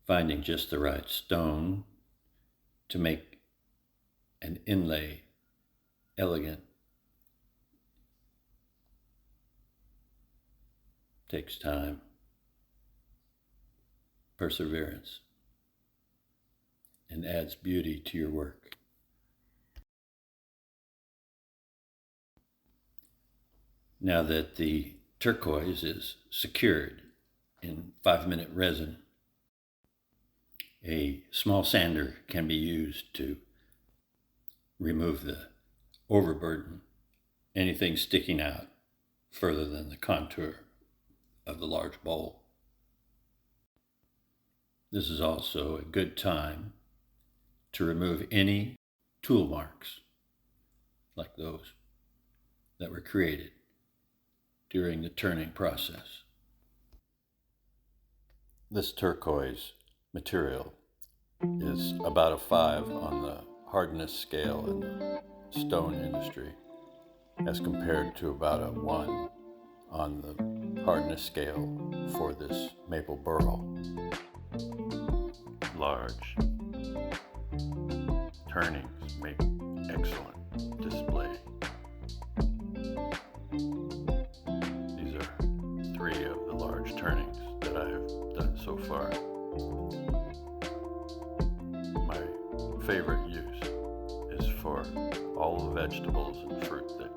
finding just the right stone to make an inlay elegant takes time, perseverance, and adds beauty to your work. Now that the turquoise is secured in 5-minute resin, a small sander can be used to remove the overburden, anything sticking out further than the contour of the large bowl. This is also a good time to remove any tool marks like those that were created during the turning process. This turquoise material is about a 5 on the hardness scale in the stone industry, as compared to about a 1 on the hardness scale for this maple burl. Large turnings make excellent display. These are 3 of the large turnings that I have done so far. My favorite use is for all the vegetables and fruit that